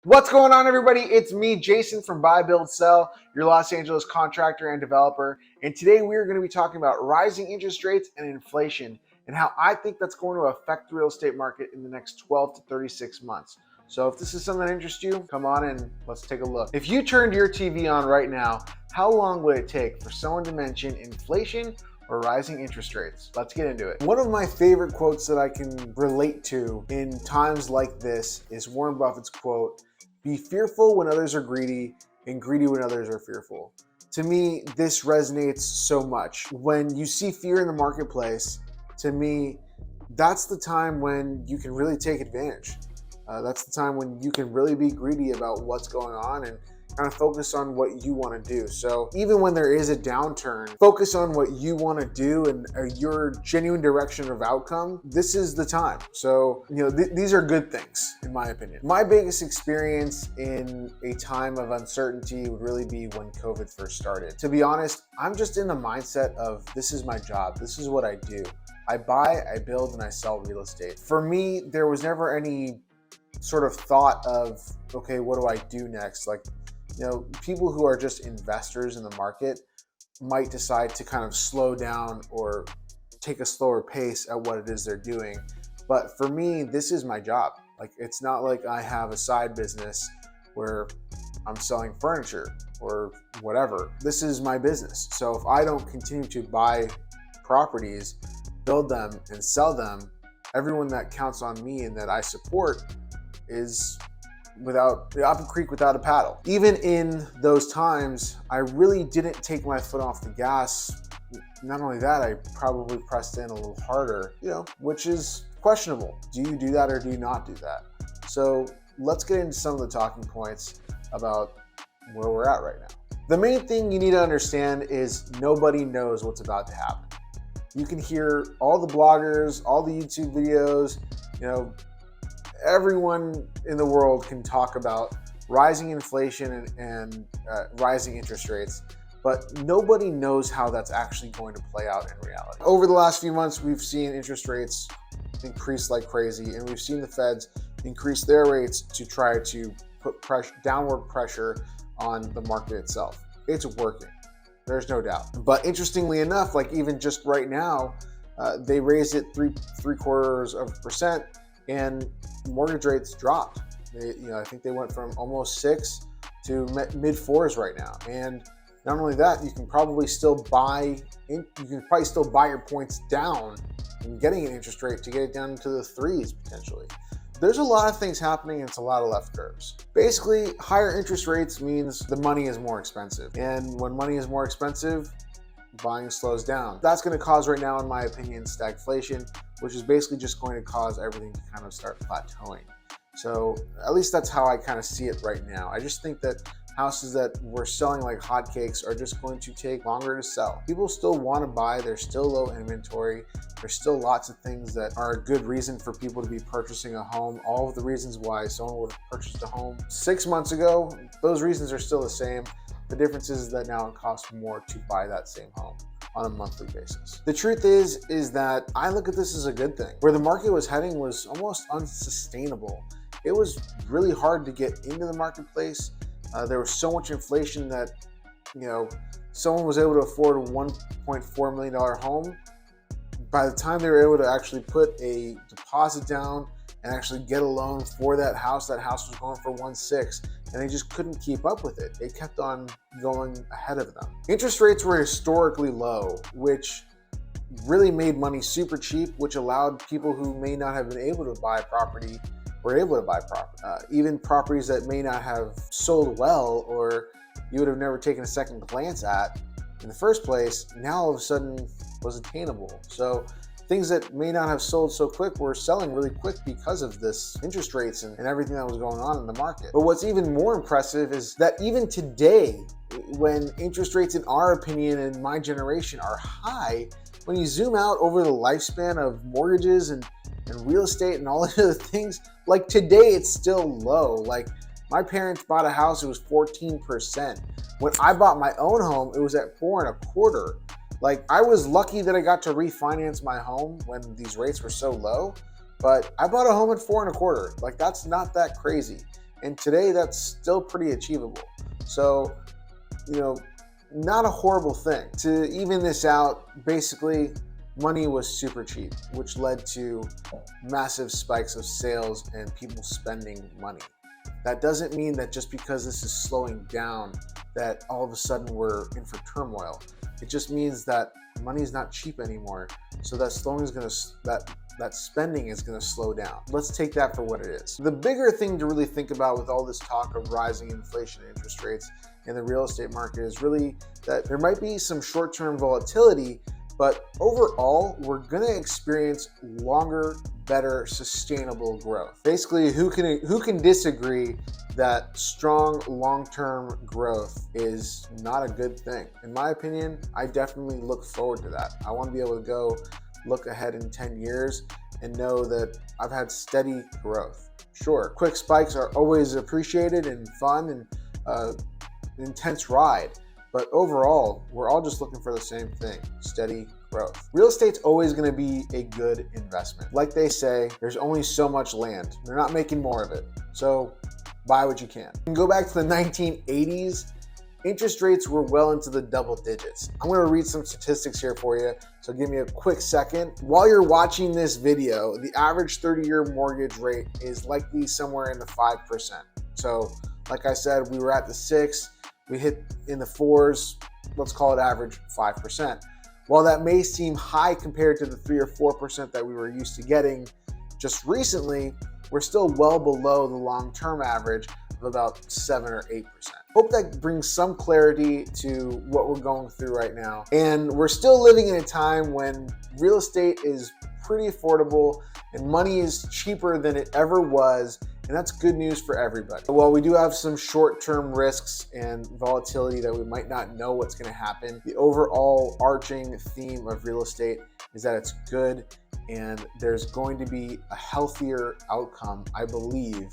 What's going on, everybody? It's me, Jason from Buy, Build, Sell, your Los Angeles contractor and developer. And today we are going to be talking about rising interest rates and inflation and how I think that's going to affect the real estate market in the next 12 to 36 months. So if this is something that interests you, come on and let's take a look. If you turned your TV on right now, how long would it take for someone to mention inflation or rising interest rates? Let's get into it. One of my favorite quotes that I can relate to in times like this is Warren Buffett's quote, "Be fearful when others are greedy and greedy when others are fearful." To me, this resonates so much. When you see fear in the marketplace, to me, that's the time when you can really take advantage. That's the time when you can really be greedy about what's going on and kind of focus on what you want to do. So even when there is a downturn, focus on what you want to do and your genuine direction of outcome. This is the time. So, these are good things, in my opinion. My biggest experience in a time of uncertainty would really be when COVID first started. To be honest, I'm just in the mindset of this is my job. This is what I do. I buy, I build, and I sell real estate. For me, there was never any sort of thought of, okay, what do I do next? Like, people who are just investors in the market might decide to kind of slow down or take a slower pace at what it is they're doing. But for me, this is my job. Like, it's not like I have a side business where I'm selling furniture or whatever. This is my business. So if I don't continue to buy properties, build them, and sell them, everyone that counts on me and that I support is up a creek without a paddle. Even in those times, I really didn't take my foot off the gas. Not only that, I probably pressed in a little harder, which is questionable. Do you do that or do you not do that? So let's get into some of the talking points about where we're at right now. The main thing you need to understand is nobody knows what's about to happen. You can hear all the bloggers, all the YouTube videos, everyone in the world can talk about rising inflation and rising interest rates, but nobody knows how that's actually going to play out in reality. Over the last few months, we've seen interest rates increase like crazy, and we've seen the Feds increase their rates to try to put downward pressure on the market itself. It's working. There's no doubt. But interestingly enough, like even just right now, they raised it 0.75%, and mortgage rates dropped. I think they went from almost 6 to mid 4s right now. And not only that, you can probably still buy your points down and getting an interest rate to get it down to the 3s potentially. There's a lot of things happening, and it's a lot of left curves. Basically, higher interest rates means the money is more expensive. And when money is more expensive, buying slows down. That's going to cause right now, in my opinion, stagflation, which is basically just going to cause everything to kind of start plateauing. So at least that's how I kind of see it right now. I just think that houses that we're selling like hotcakes are just going to take longer to sell. People still want to buy. There's still low inventory. There's still lots of things that are a good reason for people to be purchasing a home. All of the reasons why someone would have purchased a home 6 months ago, those reasons are still the same. The difference is that now it costs more to buy that same home on a monthly basis. The truth is that I look at this as a good thing. Where the market was heading was almost unsustainable. It was really hard to get into the marketplace. There was so much inflation that, someone was able to afford a $1.4 million home. By the time they were able to actually put a deposit down and actually get a loan for that house was going for 1.6, and they just couldn't keep up with it. It kept on going ahead of them. Interest rates were historically low, which really made money super cheap, which allowed people who may not have been able to buy property were able to buy property. Even properties that may not have sold well, or you would have never taken a second glance at in the first place, now all of a sudden was attainable. So things that may not have sold so quick were selling really quick because of this interest rates and everything that was going on in the market. But what's even more impressive is that even today, when interest rates, in our opinion, in my generation, are high, when you zoom out over the lifespan of mortgages and real estate and all the other things, like today it's still low. Like my parents bought a house, it was 14%. When I bought my own home, it was at 4.25%. Like I was lucky that I got to refinance my home when these rates were so low, but I bought a home at 4.25%. Like that's not that crazy. And today that's still pretty achievable. So, not a horrible thing. To even this out, basically, money was super cheap, which led to massive spikes of sales and people spending money. That doesn't mean that just because this is slowing down that all of a sudden we're in for turmoil. It just means that money is not cheap anymore. So that spending is going to slow down. Let's take that for what it is. The bigger thing to really think about with all this talk of rising inflation and interest rates in the real estate market is really that there might be some short-term volatility, but overall, we're going to experience longer, better, sustainable growth. Basically, who can disagree that strong long-term growth is not a good thing? In my opinion, I definitely look forward to that. I want to be able to go look ahead in 10 years and know that I've had steady growth. Sure, quick spikes are always appreciated and fun and an intense ride, but overall, we're all just looking for the same thing, steady growth. Real estate's always going to be a good investment. Like they say, there's only so much land. They're not making more of it. So buy what you can. You can go back to the 1980s. Interest rates were well into the double digits. I'm going to read some statistics here for you, so give me a quick second. While you're watching this video, the average 30-year mortgage rate is likely somewhere in the 5%. So like I said, we were at the 6, we hit in the 4s, let's call it average 5%. While that may seem high compared to the 3 or 4% that we were used to getting just recently, we're still well below the long-term average of about 7 or 8%. Hope that brings some clarity to what we're going through right now. And we're still living in a time when real estate is pretty affordable and money is cheaper than it ever was. And that's good news for everybody. While we do have some short-term risks and volatility that we might not know what's going to happen, the overall arching theme of real estate is that it's good and there's going to be a healthier outcome, I believe,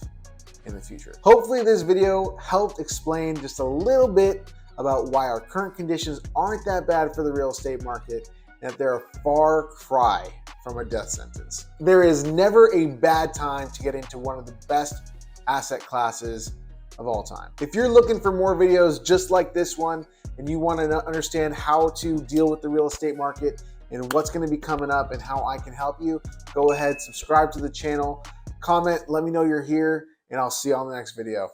in the future. Hopefully this video helped explain just a little bit about why our current conditions aren't that bad for the real estate market and that they're a far cry from a death sentence. There is never a bad time to get into one of the best asset classes of all time. If you're looking for more videos just like this one and you want to understand how to deal with the real estate market and what's going to be coming up and how I can help you, go ahead, subscribe to the channel, comment, let me know you're here, and I'll see you on the next video.